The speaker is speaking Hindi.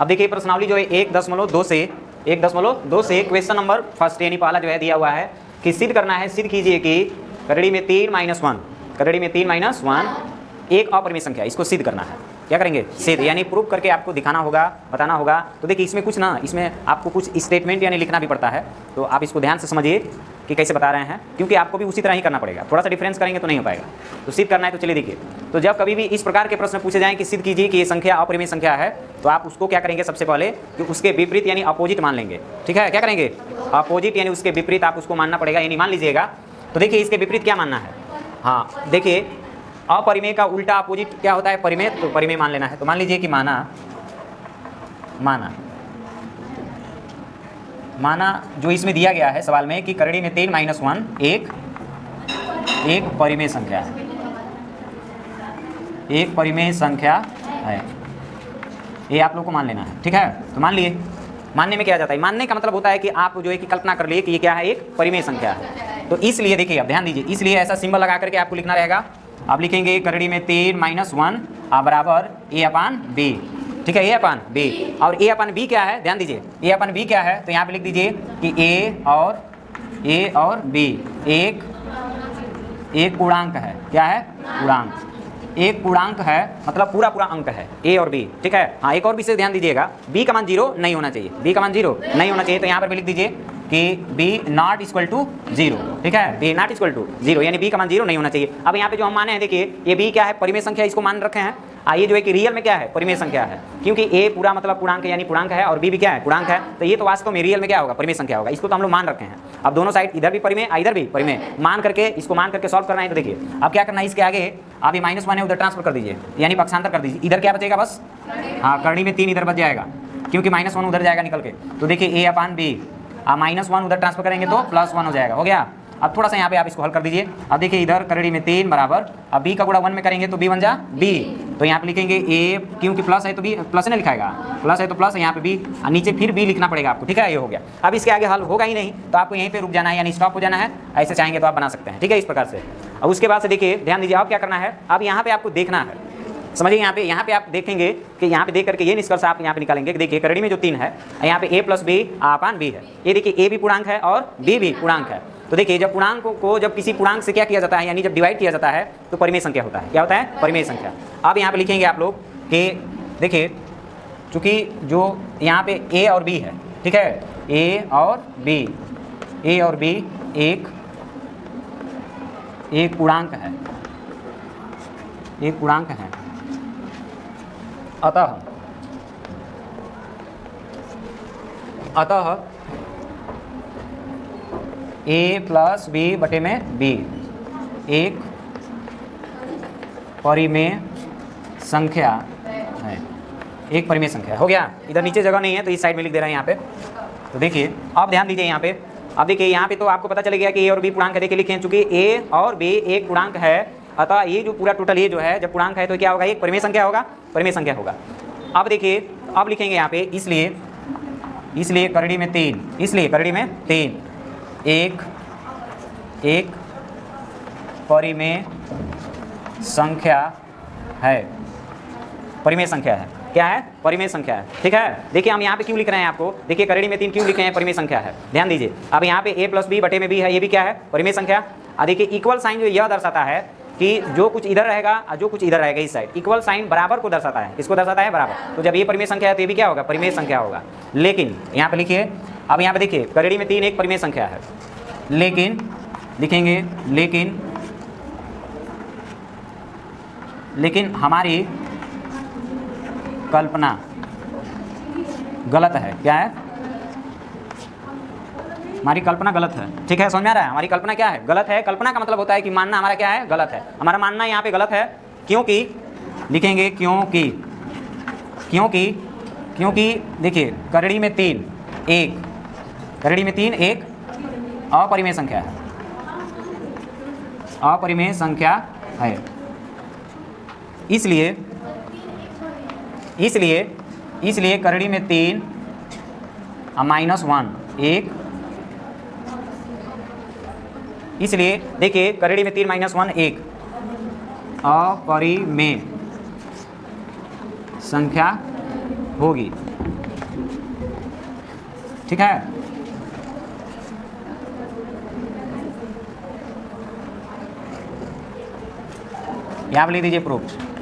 अब देखिए प्रश्नावली जो है 1.2 से क्वेश्चन नंबर फर्स्ट यानी पहला जो है दिया हुआ है कि सिद्ध करना है, सिद्ध कीजिए कि करड़ी में 3 - 1 एक अपरिमेय संख्या, इसको सिद्ध करना है। क्या करेंगे? सिद्ध, यानी प्रूफ करके आपको दिखाना होगा, बताना होगा। तो देखिए इसमें कुछ ना, इसमें आपको कुछ स्टेटमेंट यानी लिखना भी पड़ता है, तो आप इसको ध्यान से समझिए कि कैसे बता रहे हैं, क्योंकि आपको भी उसी तरह ही करना पड़ेगा। थोड़ा सा डिफरेंस करेंगे तो नहीं हो पाएगा। तो सिद्ध करना है तो चलिए देखिए, तो जब कभी भी इस प्रकार के प्रश्न पूछे जाएं कि सिद्ध कीजिए कि ये संख्या अपरिमेय संख्या है, तो आप उसको क्या करेंगे? सबसे पहले कि उसके विपरीत यानी अपोजिट मान लेंगे। ठीक है, क्या करेंगे? अपोजिट यानी उसके विपरीत आप उसको मानना पड़ेगा, यानी मान लीजिएगा। तो देखिए इसके विपरीत क्या मानना है? हाँ देखिए, अपरिमेय का उल्टा अपोजिट क्या होता है? परिमेय। तो परिमेय मान लेना है। तो मान लीजिए कि माना जो इसमें दिया गया है सवाल में कि करड़ी में 3 - 1 एक परिमेय संख्या है, एक परिमेय संख्या है, ये आप लोग को मान लेना है। ठीक है, तो मान लिए। मानने में क्या जाता है? मानने का मतलब होता है कि आप जो है कि कल्पना कर लिए कि ये क्या है? एक परिमेय संख्या है। तो इसलिए देखिए, अब ध्यान दीजिए, इसलिए ऐसा सिंबल लगा करके आपको लिखना रहेगा। आप लिखेंगे करड़ी में 3 - 1 बराबर A/B। ठीक है, A/B। और A/B क्या है? ध्यान दीजिए, A/B क्या है? तो यहाँ पे लिख दीजिए कि A और B एक पूर्णांक है। क्या है? पूर्णांक। एक पूर्णांक है मतलब पूरा अंक है A और B। ठीक है, हाँ एक और विशेष ध्यान दीजिएगा, B का मान 0 नहीं होना चाहिए। B का मान 0 नहीं होना चाहिए, तो यहाँ पर भी लिख दीजिए कि B ≠ 0। ठीक है, B ≠ 0, यानी B का मान 0 नहीं होना चाहिए। अब यहाँ पे जो हम माने हैं, देखिए ये B क्या है? परिमेय संख्या, इसको मान रखे हैं। ये जो है कि रियल में क्या है? परिमेय संख्या है, क्योंकि A पूरा मतलब पूर्णांक यानी पूर्णांक है, और B भी क्या है? पूर्णांक है। तो ये तो वास्तव में रियल में क्या होगा? परिमेय संख्या होगा। इसको तो हम लोग मान रखे हैं। अब दोनों साइड, इधर भी परिमेय इधर भी परिमेय, मान करके सॉल्व करना है। तो देखिए अब क्या करना है, इसके आगे आप ये -1 है उधर ट्रांसफर कर दीजिए, यानी पक्षांतर कर दीजिए। इधर क्या बचेगा? बस हाँ, करड़ी में 3 इधर बच जाएगा, क्योंकि -1 उधर जाएगा निकल के। तो देखिए A/B, -1 उधर ट्रांसफर करेंगे तो +1 हो जाएगा। हो गया। अब थोड़ा सा यहाँ पे आप इसको हल कर दीजिए। अब देखिए इधर करड़ी में 3 बराबर, अब B का गुणा 1 में करेंगे तो B बन जा B। तो यहाँ पे लिखेंगे A, क्योंकि प्लस है तो B प्लस नहीं लिखाएगा, प्लस है तो प्लस, यहाँ पे B, नीचे फिर B लिखना पड़ेगा आपको। ठीक है, ये हो गया। अब इसके आगे हल होगा ही नहीं, तो आपको यहीं पे रुक जाना है, यानी स्टॉप हो जाना है। ऐसे चाहेंगे तो आप बना सकते हैं। ठीक है, इस प्रकार से। अब उसके बाद से देखिए, ध्यान दीजिए, अब क्या करना है? अब यहाँ पे आपको देखना है, समझिए। यहाँ पे आप देखेंगे कि यहाँ पे देख करके ये निष्कर्ष आप यहाँ पे निकालेंगे कि देखिए करड़ी में जो 3 है, यहाँ पे A + B/B है। ये देखिए A भी पूर्णांक है और B भी पूर्णांक है। तो देखिए जब पूर्णांक को जब किसी पूर्णांक से क्या किया जाता है, यानी जब डिवाइड किया जाता है, तो परिमेय संख्या होता है। क्या होता है? परिमेय संख्या। अब यहाँ पे लिखेंगे आप लोग कि देखिए, चूँकि जो यहाँ पे A और B है, ठीक है, A और B एक पूर्णांक है, एक पूर्णांक है। अतः A + B/B एक परिमेय संख्या है, एक परिमेय संख्या। हो गया। इधर नीचे जगह नहीं है तो इस साइड में लिख दे रहे हैं यहाँ पे। तो देखिए अब ध्यान दीजिए यहाँ पे। अब देखिए यहाँ पे तो आपको पता चल गया कि A और B पूर्णांक है। देखिए लिखे, चूंकि A और B एक पूर्णांक है, अतः ये जो पूरा टोटल ये जो है, जब पूर्णांक है तो क्या होगा? एक परिमेय संख्या होगा, परिमेय संख्या होगा। अब देखिए, अब लिखेंगे यहाँ पे, इसलिए करड़ी में 3 एक परिमेय संख्या है, परिमेय संख्या है। क्या है? परिमेय संख्या है। ठीक है, देखिए हम यहाँ पे क्यों लिख रहे हैं आपको, देखिए करड़ी में 3 क्यों लिखे हैं? परिमेय संख्या है। ध्यान दीजिए, अब यहाँ पे A + B/B है, ये भी क्या है? परिमेय संख्या। देखिए इक्वल साइन जो यह दर्शाता है कि जो कुछ इधर रहेगा और जो कुछ इधर रहेगा इस साइड, इक्वल साइन बराबर को दर्शाता है। इसको दर्शाता है बराबर। तो जब ये परिमेय संख्या है तो ये भी क्या होगा? परिमेय संख्या होगा। लेकिन यहाँ पे लिखिए, अब यहाँ पे देखिए करड़ी में 3 एक परिमेय संख्या है, लेकिन लिखेंगे लेकिन हमारी कल्पना गलत है। क्या है? हमारी कल्पना गलत है। ठीक है, समझ में आ रहा है? हमारी कल्पना क्या है? गलत है। कल्पना का मतलब होता है कि मानना हमारा क्या है? गलत है। हमारा मानना यहाँ पे गलत है, क्योंकि लिखेंगे क्योंकि देखिए करड़ी में 3 एक अपरिमेय संख्या है, अपरिमेय संख्या है। इसलिए करड़ी में 3 -1 एक, इसलिए देखिए करड़ी में 3 -1 एक अपरिमेय संख्या होगी। ठीक है। यहाँ पे लिख दीजिए प्रूफ।